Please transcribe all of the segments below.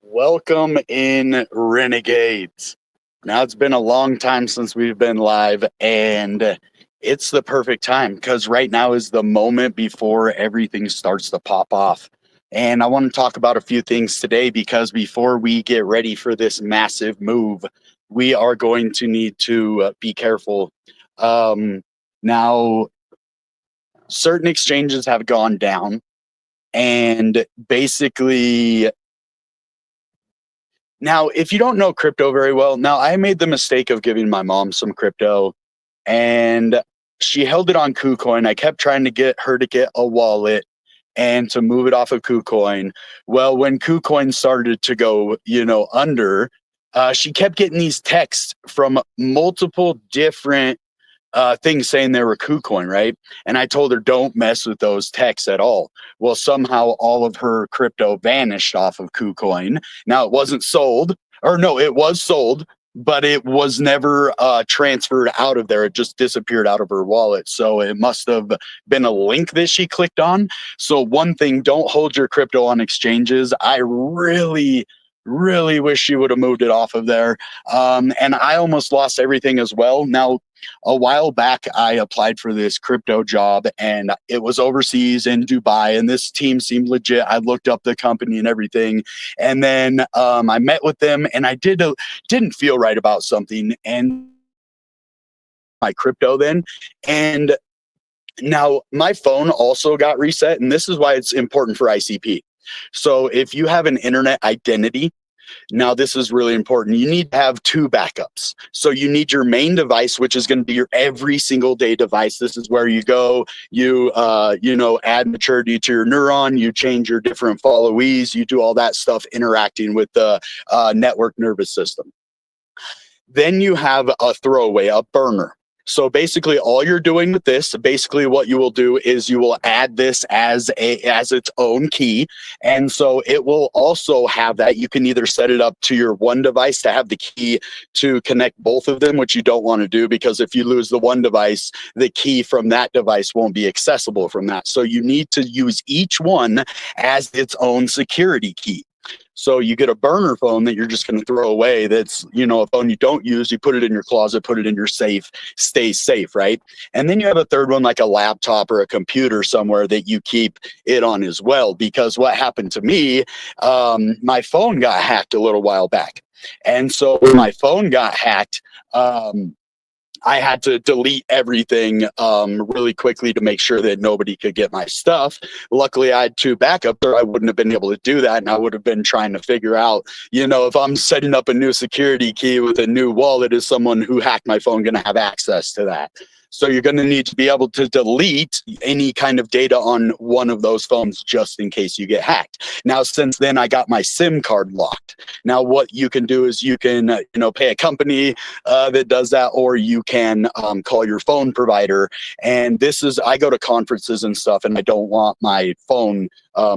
Welcome in, Renegades. Now, it's been a long time since we've been live, and it's the perfect time because right now is the moment before everything starts to pop off. And I want to talk about a few things today because before we get ready for this massive move, we are going to need to be careful. Now, certain exchanges have gone down, and basically, now, if you don't know crypto very well, now I made the mistake of giving my mom some crypto and she held it on KuCoin. I kept trying to get her to get a wallet and to move it off of KuCoin. Well, when KuCoin started to go, under, she kept getting these texts from multiple different things saying they were KuCoin, right? And I told her, don't mess with those texts at all. Well, somehow all of her crypto vanished off of KuCoin. Now, it wasn't sold, or no, it was sold, but it was never transferred out of there. It just disappeared out of her wallet. So it must have been a link that she clicked on. So one thing, don't hold your crypto on exchanges. I really wish she would have moved it off of there. And I almost lost everything as well. Now, a while back, I applied for this crypto job and it was overseas in Dubai, and this team seemed legit. I looked up the company and everything. And then I met with them and I didn't feel right about something and my crypto then. And now my phone also got reset, and this is why it's important for ICP. So if you have an internet identity, now this is really important. You need to have two backups. So you need your main device, which is going to be your every single day device. This is where you go, you add maturity to your neuron, you change your different followees, you do all that stuff interacting with the network nervous system. Then you have a throwaway, a burner. So basically all you're doing with this, basically what you will do is you will add this as its own key. And so it will also have that. You can either set it up to your one device to have the key to connect both of them, which you don't want to do because if you lose the one device, the key from that device won't be accessible from that. So you need to use each one as its own security key. So you get a burner phone that you're just going to throw away. That's, a phone you don't use. You put it in your closet, put it in your safe, stay safe, right? And then you have a third one, like a laptop or a computer somewhere that you keep it on as well. Because what happened to me, my phone got hacked a little while back. And so when my phone got hacked, I had to delete everything really quickly to make sure that nobody could get my stuff. Luckily, I had two backups, or I wouldn't have been able to do that. And I would have been trying to figure out, if I'm setting up a new security key with a new wallet, is someone who hacked my phone going to have access to that? So you're going to need to be able to delete any kind of data on one of those phones just in case you get hacked. Now, since then, I got my SIM card locked. Now, what you can do is you can, pay a company that does that, or you can call your phone provider. And I go to conferences and stuff, and I don't want my phone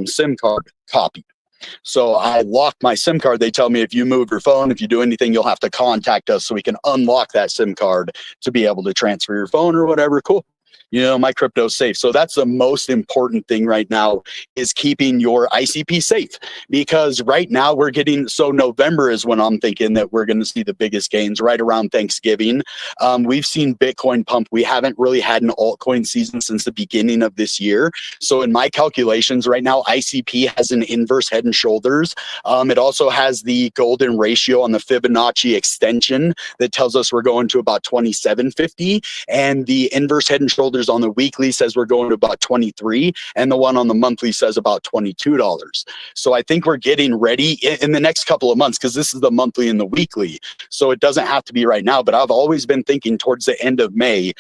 SIM card copied. So I lock my SIM card. They tell me if you move your phone, if you do anything, you'll have to contact us so we can unlock that SIM card to be able to transfer your phone or whatever. Cool. My crypto's safe. So that's the most important thing right now, is keeping your ICP safe, because right now November is when I'm thinking that we're going to see the biggest gains, right around Thanksgiving. We've seen Bitcoin pump. We haven't really had an altcoin season since the beginning of this year. So in my calculations right now, ICP has an inverse head and shoulders. It also has the golden ratio on the Fibonacci extension that tells us we're going to about 2750, and the inverse head and shoulders on the weekly says we're going to about 23, and the one on the monthly says about $22. So I think we're getting ready in the next couple of months, because this is the monthly and the weekly. So it doesn't have to be right now, but I've always been thinking towards the end of May.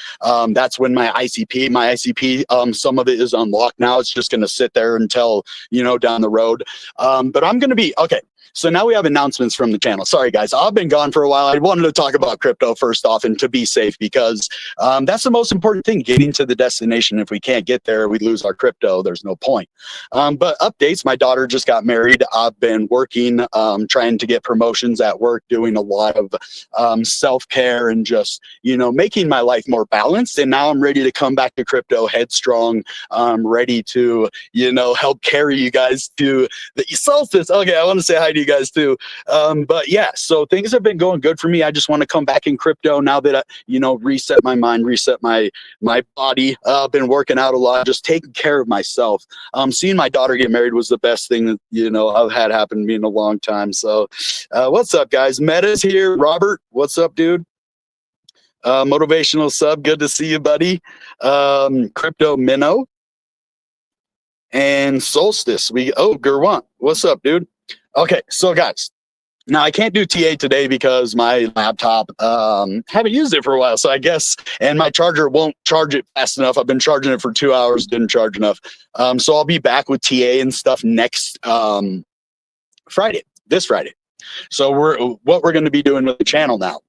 That's when my ICP, some of it is unlocked now. It's just going to sit there until, down the road. But I'm going to be, okay. So now we have announcements from the channel. Sorry, guys, I've been gone for a while. I wanted to talk about crypto first off and to be safe, because that's the most important thing, getting to the destination. If we can't get there, we lose our crypto. There's no point. But updates, my daughter just got married. I've been working, trying to get promotions at work, doing a lot of self-care and just, making my life more balanced. And now I'm ready to come back to crypto headstrong. I'm ready to, help carry you guys to the solstice. Okay, I want to say hi to you guys too. But yeah, so things have been going good for me. I just want to come back in crypto now that I, reset my mind, reset my body. Been working out a lot, just taking care of myself. Seeing my daughter get married was the best thing that I've had happen to me in a long time. So, what's up, guys? Meta's here. Robert, what's up, dude? Motivational sub, good to see you, buddy. Crypto Minnow and Solstice. Gerwant, what's up, dude? Okay, so guys, now I can't do TA today because my laptop, haven't used it for a while, so I guess, and my charger won't charge it fast enough. I've been charging it for 2 hours, didn't charge enough. So I'll be back with TA and stuff next this Friday. So what we're going to be doing with the channel now.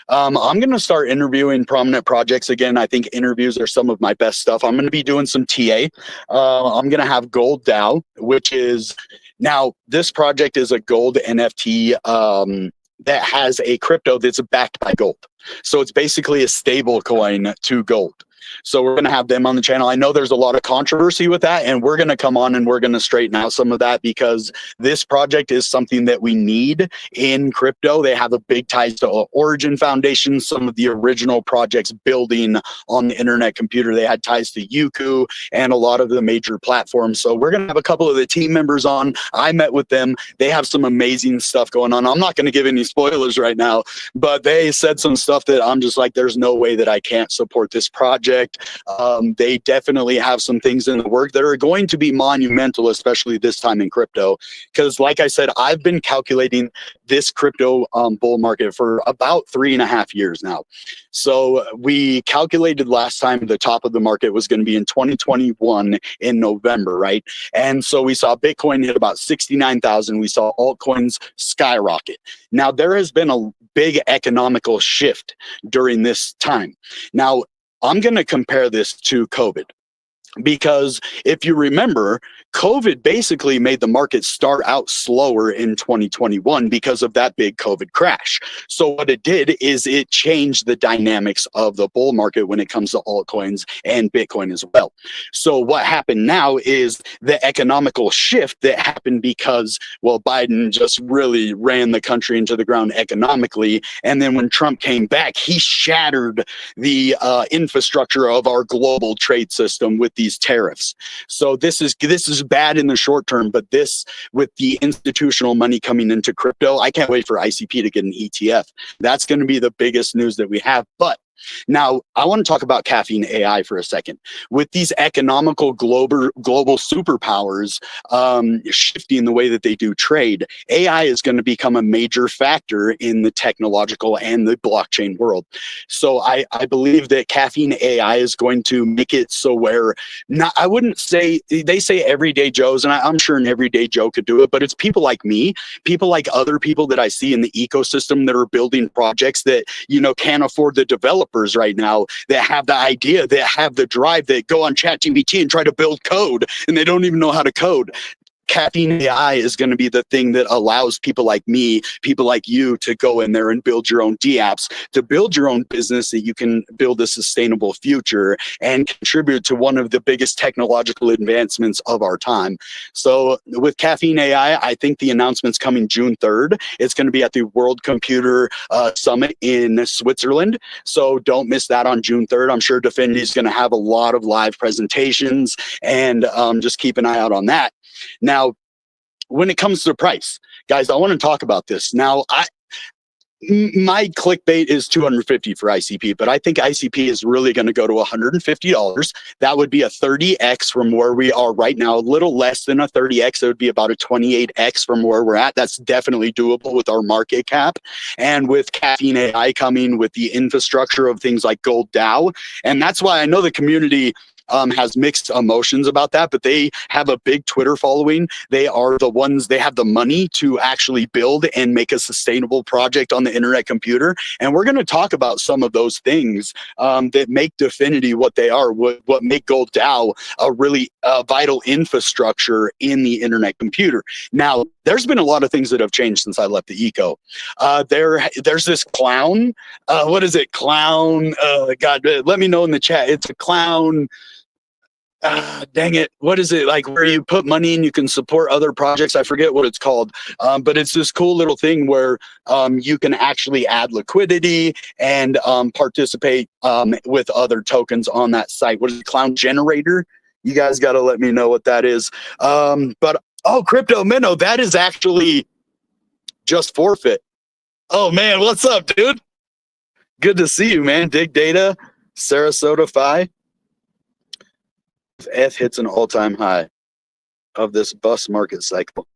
I'm going to start interviewing prominent projects again. I think interviews are some of my best stuff. I'm going to be doing some TA. I'm going to have Gold DAO, which is now this project is a gold NFT that has a crypto that's backed by gold. So it's basically a stable coin to gold. So we're going to have them on the channel. I know there's a lot of controversy with that, and we're going to come on and we're going to straighten out some of that because this project is something that we need in crypto. They have a big ties to Origin Foundation, some of the original projects building on the internet computer. They had ties to Yuku and a lot of the major platforms. So we're going to have a couple of the team members on. I met with them. They have some amazing stuff going on. I'm not going to give any spoilers right now, but they said some stuff that I'm just like, there's no way that I can't support this project. They definitely have some things in the work that are going to be monumental, especially this time in crypto. Because like I said, I've been calculating this crypto bull market for about 3.5 years now. So we calculated last time the top of the market was going to be in 2021 in November, right? And so we saw Bitcoin hit about 69,000. We saw altcoins skyrocket. Now there has been a big economical shift during this time. Now, I'm going to compare this to COVID because if you remember, COVID basically made the market start out slower in 2021 because of that big COVID crash. So what it did is it changed the dynamics of the bull market when it comes to altcoins and Bitcoin as well. So what happened now is the economical shift that happened because, well, Biden just really ran the country into the ground economically. And then when Trump came back, he shattered the infrastructure of our global trade system with these tariffs. So this is bad in the short term, but this, with the institutional money coming into crypto, I can't wait for ICP to get an ETF. That's going to be the biggest news that we have. But now I want to talk about caffeine AI for a second. With these economical global superpowers shifting the way that they do trade, AI is going to become a major factor in the technological and the blockchain world. So I believe that caffeine AI is going to make it so where I wouldn't say, they say everyday Joes, and I'm sure an everyday Joe could do it, but it's people like me, people like other people that I see in the ecosystem that are building projects that, can't afford the developers right now, that have the idea, that have the drive, that go on ChatGPT and try to build code and they don't even know how to code. Caffeine AI is going to be the thing that allows people like me, people like you, to go in there and build your own DApps, to build your own business that you can build a sustainable future and contribute to one of the biggest technological advancements of our time. So with Caffeine AI, I think the announcement's coming June 3rd. It's going to be at the World Computer Summit in Switzerland. So don't miss that on June 3rd. I'm sure Definity is going to have a lot of live presentations, and just keep an eye out on that. Now, when it comes to the price, guys, I want to talk about this. Now, my clickbait is $250 for ICP, but I think ICP is really going to go to $150. That would be a 30x from where we are right now, a little less than a 30x. It would be about a 28x from where we're at. That's definitely doable with our market cap. And with Caffeine AI coming with the infrastructure of things like Gold DAO. And that's why I know the community has mixed emotions about that, but they have a big Twitter following. They are the ones, they have the money to actually build and make a sustainable project on the internet computer. And we're going to talk about some of those things that make Definity what they are, what make Gold DAO a really vital infrastructure in the internet computer. Now, there's been a lot of things that have changed since I left the eco. There's this clown. What is it? Clown. God, let me know in the chat. It's a clown. Dang it. What is it like where you put money and you can support other projects? I forget what it's called. But it's this cool little thing where you can actually add liquidity and participate with other tokens on that site. What is it? Clown Generator? You guys got to let me know what that is. But oh, Crypto Minnow, that is actually just forfeit. Oh man, what's up, dude? Good to see you, man. Dig Data, Sarasota Phi. ETH hits an all-time high of this bus market cycle.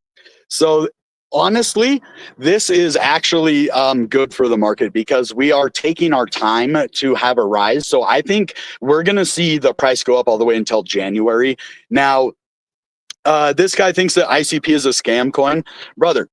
So honestly, this is actually good for the market because we are taking our time to have a rise. So I think we're going to see the price go up all the way until January. Now, this guy thinks that ICP is a scam coin. Brother,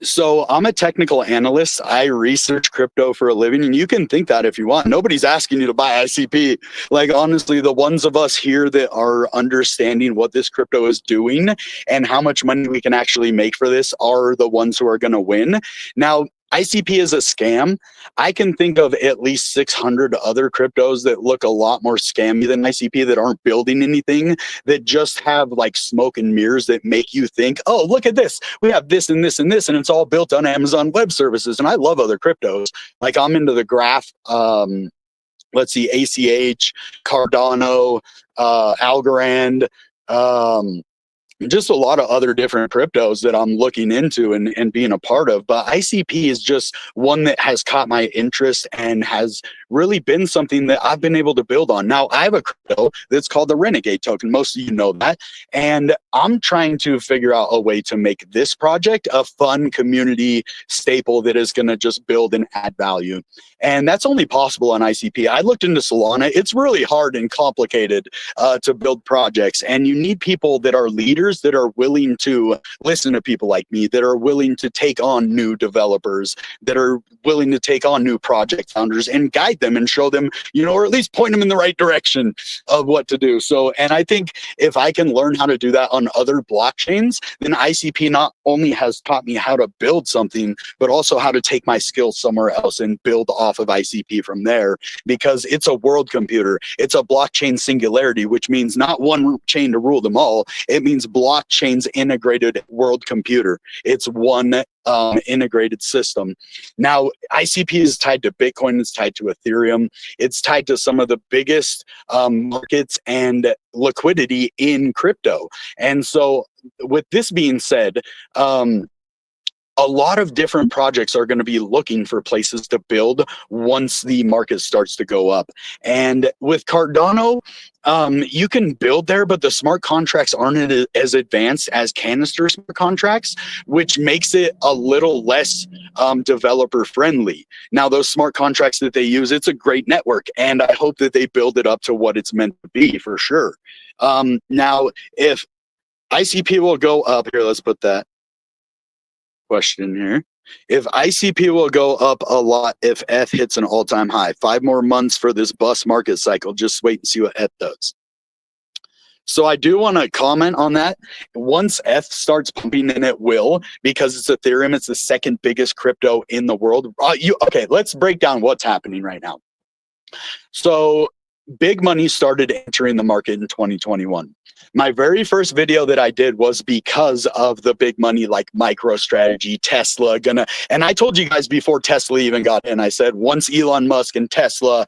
so I'm a technical analyst. I research crypto for a living, and you can think that if you want. Nobody's asking you to buy ICP. Like, honestly, the ones of us here that are understanding what this crypto is doing and how much money we can actually make for this are the ones who are going to win. Now, ICP is a scam. I can think of at least 600 other cryptos that look a lot more scammy than ICP, that aren't building anything, that just have like smoke and mirrors that make you think, oh, look at this. We have this and this and this, and it's all built on Amazon Web Services. And I love other cryptos. Like, I'm into the graph. Let's see, ACH, Cardano, Algorand, just a lot of other different cryptos that I'm looking into and being a part of. But ICP is just one that has caught my interest and has really been something that I've been able to build on. Now, I have a crypto that's called the Renegade token. Most of you know that. And I'm trying to figure out a way to make this project a fun community staple that is going to just build and add value. And that's only possible on ICP. I looked into Solana. It's really hard and complicated to build projects. And you need people that are leaders, that are willing to listen to people like me, that are willing to take on new developers, that are willing to take on new project founders and guide them and show them, you know, or at least point them in the right direction of what to do. So, and I think if I can learn how to do that on other blockchains, then ICP not only has taught me how to build something, but also how to take my skills somewhere else and build off of ICP from there, because it's a world computer. It's a blockchain singularity, which means not one chain to rule them all. It means blockchain's integrated world computer. It's one integrated system. Now, ICP is tied to Bitcoin. It's tied to Ethereum. It's tied to some of the biggest markets and liquidity in crypto. And so with this being said, a lot of different projects are going to be looking for places to build once the market starts to go up. And with Cardano, you can build there, but the smart contracts aren't as advanced as Canister smart contracts, which makes it a little less developer friendly. Now, those smart contracts that they use, it's a great network, and I hope that they build it up to what it's meant to be, for sure. Now, if ICP will go up here, let's put that question here. If ICP will go up a lot if ETH hits an all-time high. 5 more months for this bus market cycle. Just wait and see what ETH does. So I do want to comment on that. Once ETH starts pumping, and it will, because it's Ethereum, it's the second biggest crypto in the world. Okay, let's break down what's happening right now. So big money started entering the market in 2021. My very first video that I did was because of the big money, like MicroStrategy, Tesla, and I told you guys before Tesla even got in, I said, once Elon Musk and Tesla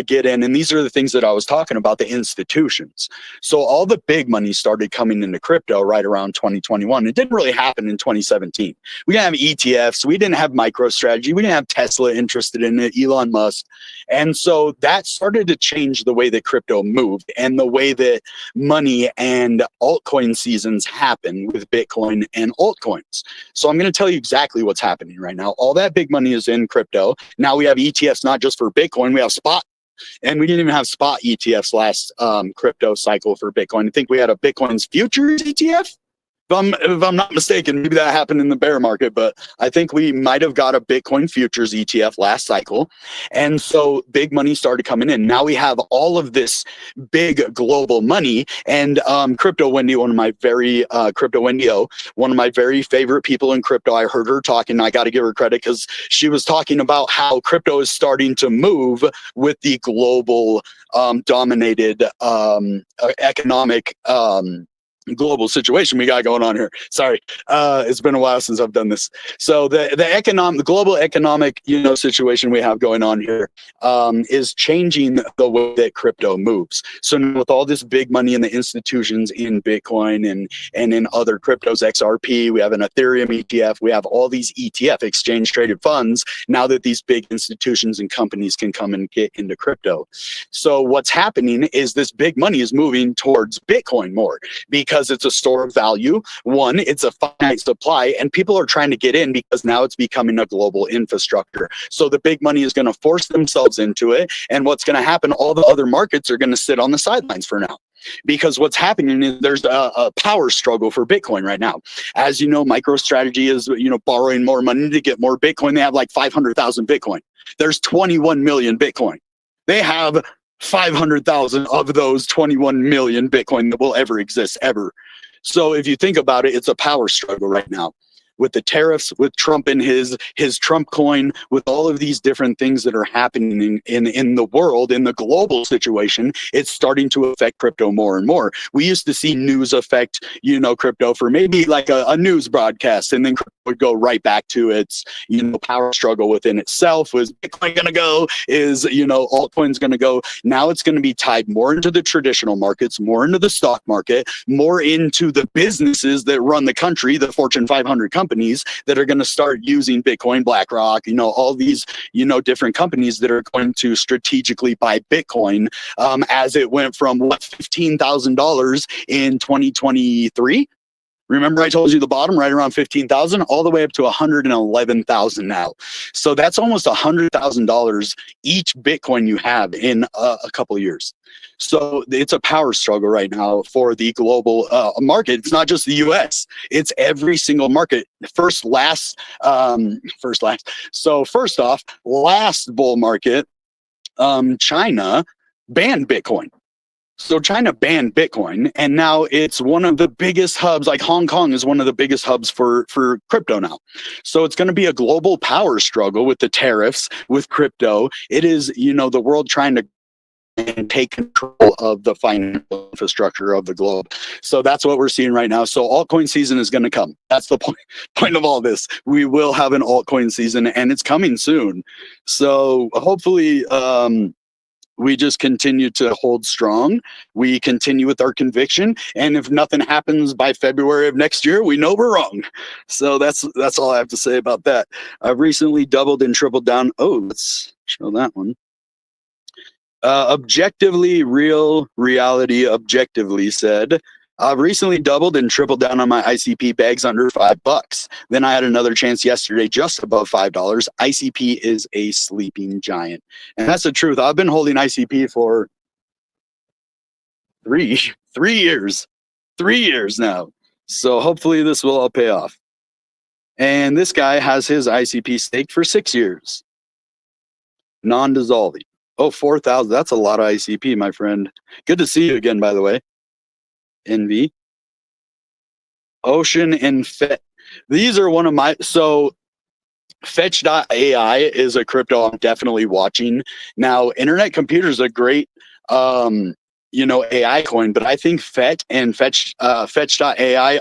get in, and these are the things that I was talking about, the institutions. So all the big money started coming into crypto right around 2021. It didn't really happen in 2017. We didn't have ETFs. We didn't have MicroStrategy. We didn't have Tesla interested in it, Elon Musk. And so that started to change the way that crypto moved and the way that money and altcoin seasons happen with Bitcoin and altcoins. So I'm going to tell you exactly what's happening right now. All that big money is in crypto. Now we have ETFs, not just for Bitcoin, we have spot. And we didn't even have spot ETFs last crypto cycle for Bitcoin. I think we had a Bitcoin's futures ETF. If I'm not mistaken, maybe that happened in the bear market, but I think we might have got a Bitcoin futures ETF last cycle. And so big money started coming in. Now we have all of this big global money. And Crypto Wendy, one of my very, Crypto Wendy O, one of my very favorite people in crypto, I heard her talking. I got to give her credit because she was talking about how crypto is starting to move with the global dominated economic global situation we got going on here. Sorry, it's been a while since I've done this. So the global economic situation we have going on here is changing the way that crypto moves. So with all this big money in the institutions in Bitcoin and in other cryptos, XRP, we have an Ethereum ETF, we have all these ETF, exchange traded funds. Now that these big institutions and companies can come and get into crypto, so what's happening is this big money is moving towards Bitcoin more because it's a store of value. One, it's a finite supply, and people are trying to get in because now it's becoming a global infrastructure. So the big money is going to force themselves into it. And what's going to happen, all the other markets are going to sit on the sidelines for now. Because what's happening is there's a power struggle for Bitcoin right now. As you know, MicroStrategy is borrowing more money to get more Bitcoin. They have like 500,000 Bitcoin. There's 21 million Bitcoin. They have 500,000 of those 21 million Bitcoin that will ever exist ever. So if you think about it, it's a power struggle right now. With the tariffs, with Trump and his Trump coin, with all of these different things that are happening in the world, in the global situation, it's starting to affect crypto more and more. We used to see news affect, crypto for maybe like a news broadcast, and then crypto would go right back to its, power struggle within itself. Was Bitcoin going to go? Is, altcoins going to go? Now it's going to be tied more into the traditional markets, more into the stock market, more into the businesses that run the country, the Fortune 500 companies that are going to start using Bitcoin, BlackRock, all these, different companies that are going to strategically buy Bitcoin as it went from $15,000 in 2023. Remember I told you the bottom right around 15,000 all the way up to 111,000 now. So that's almost $100,000 each Bitcoin you have in a couple of years. So it's a power struggle right now for the global market. It's not just the US, it's every single market. So first off, last bull market, China banned Bitcoin. So China banned Bitcoin, and now it's one of the biggest hubs. Like Hong Kong is one of the biggest hubs for crypto now. So it's going to be a global power struggle with the tariffs, with crypto. It is, the world trying to take control of the financial infrastructure of the globe. So that's what we're seeing right now. So altcoin season is going to come. That's the point of all this. We will have an altcoin season, and it's coming soon. So hopefully, we just continue to hold strong. We continue with our conviction. And if nothing happens by February of next year, we know we're wrong. So that's all I have to say about that. I've recently doubled and tripled down. Oh, let's show that one. Objectively, real reality objectively said, I've recently doubled and tripled down on my ICP bags under $5. Then I had another chance yesterday just above $5. ICP is a sleeping giant. And that's the truth. I've been holding ICP for three years. 3 years now. So hopefully this will all pay off. And this guy has his ICP staked for 6 years. Non-dissolving. Oh, 4,000. That's a lot of ICP, my friend. Good to see you again, by the way. NV. Ocean and Fetch. These are one of my, so Fetch.ai is a crypto I'm definitely watching. Now, Internet Computer is a great AI coin, but I think Fetch.ai,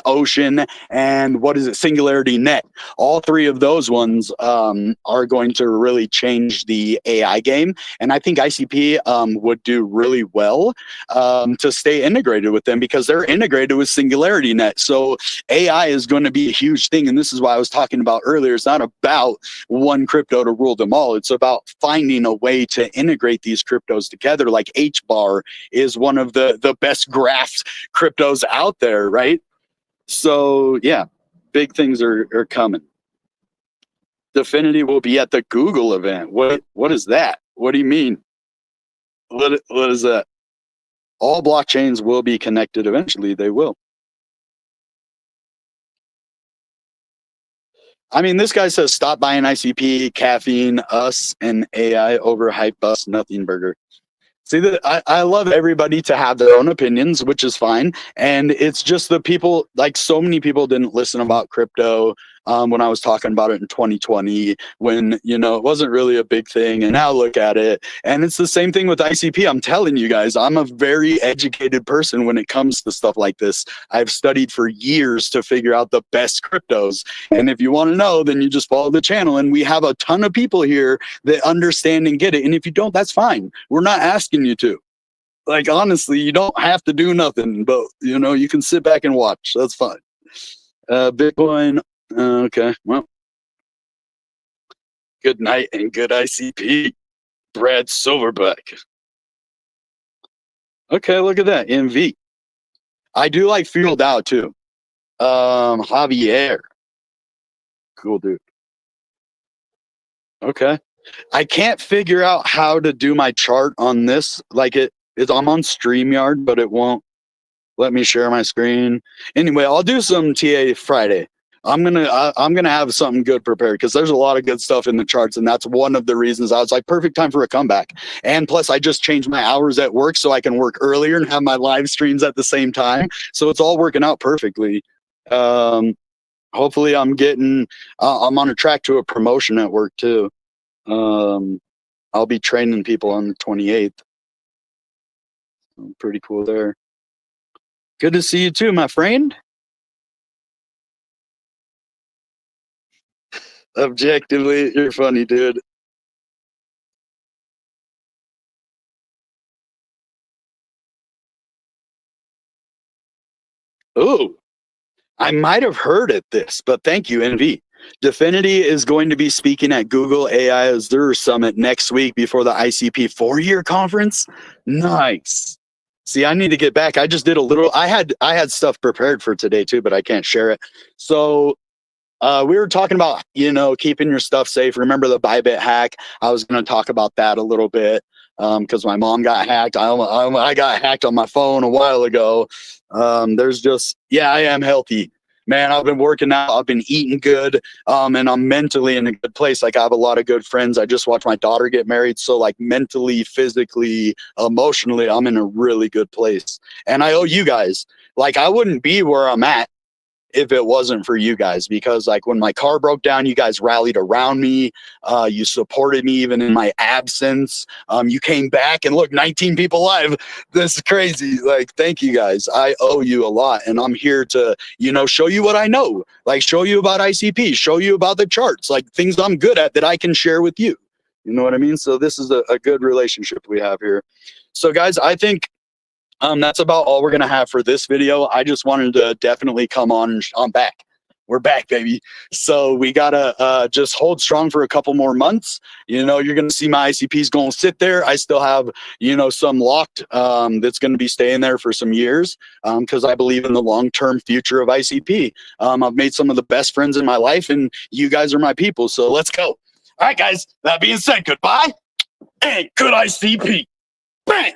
Ocean, and what is it, Singularity Net, all three of those ones are going to really change the AI game. And I think ICP would do really well to stay integrated with them because they're integrated with Singularity Net. So AI is going to be a huge thing. And this is why I was talking about earlier. It's not about one crypto to rule them all. It's about finding a way to integrate these cryptos together. Like HBAR is one of the best graphed cryptos out there, right? So yeah, big things are coming. Dfinity will be at the Google event. What is that? What do you mean? What is that? All blockchains will be connected eventually. They will. I mean, this guy says stop buying ICP, caffeine, us, and AI overhype us, nothing burger. See, I love everybody to have their own opinions, which is fine. And it's just the people, like so many people didn't listen about crypto when I was talking about it in 2020, when, you know, it wasn't really a big thing. And now look at it. And it's the same thing with ICP. I'm telling you guys, I'm a very educated person when it comes to stuff like this. I've studied for years to figure out the best cryptos. And if you want to know, then you just follow the channel. And we have a ton of people here that understand and get it. And if you don't, that's fine. We're not asking you to. Like, honestly, you don't have to do nothing, but, you know, you can sit back and watch. That's fine. Bitcoin. Okay. Well, good night and good ICP. Brad Silverback. Okay, look at that. MV. I do like Field Out too. Javier. Cool dude. Okay. I can't figure out how to do my chart on this. Like I'm on StreamYard, but it won't let me share my screen. Anyway, I'll do some TA Friday. I'm gonna have something good prepared because there's a lot of good stuff in the charts, and that's one of the reasons I was like, perfect time for a comeback. And plus, I just changed my hours at work so I can work earlier and have my live streams at the same time. So it's all working out perfectly. Hopefully, I'm on a track to a promotion at work too. I'll be training people on the 28th. Pretty cool there. Good to see you too, my friend. Objectively, you're funny, dude. Ooh, I might have heard at this, but thank you, NV. Definity is going to be speaking at Google AI Azure Summit next week before the ICP 4-year conference. Nice. See, I need to get back. I just did a little. I had stuff prepared for today too, but I can't share it. So we were talking about, you know, keeping your stuff safe. Remember the Bybit hack? I was going to talk about that a little bit because my mom got hacked. I got hacked on my phone a while ago. There's just, yeah, I am healthy. Man, I've been working out. I've been eating good, and I'm mentally in a good place. Like, I have a lot of good friends. I just watched my daughter get married. So, like, mentally, physically, emotionally, I'm in a really good place. And I owe you guys. Like, I wouldn't be where I'm at if it wasn't for you guys, because like when my car broke down, you guys rallied around me. You supported me even in my absence. You came back and look, 19 people live. This is crazy. Like, thank you guys. I owe you a lot. And I'm here to, you know, show you what I know, like show you about ICP, show you about the charts, like things I'm good at that I can share with you. You know what I mean? So this is a good relationship we have here. So guys, I think that's about all we're going to have for this video. I just wanted to definitely come on. I'm back. We're back, baby. So we got to just hold strong for a couple more months. You know, you're going to see my ICPs going to sit there. I still have, you know, some locked that's going to be staying there for some years because I believe in the long-term future of ICP. I've made some of the best friends in my life, and you guys are my people. So let's go. All right, guys. That being said, goodbye and good ICP. Bang!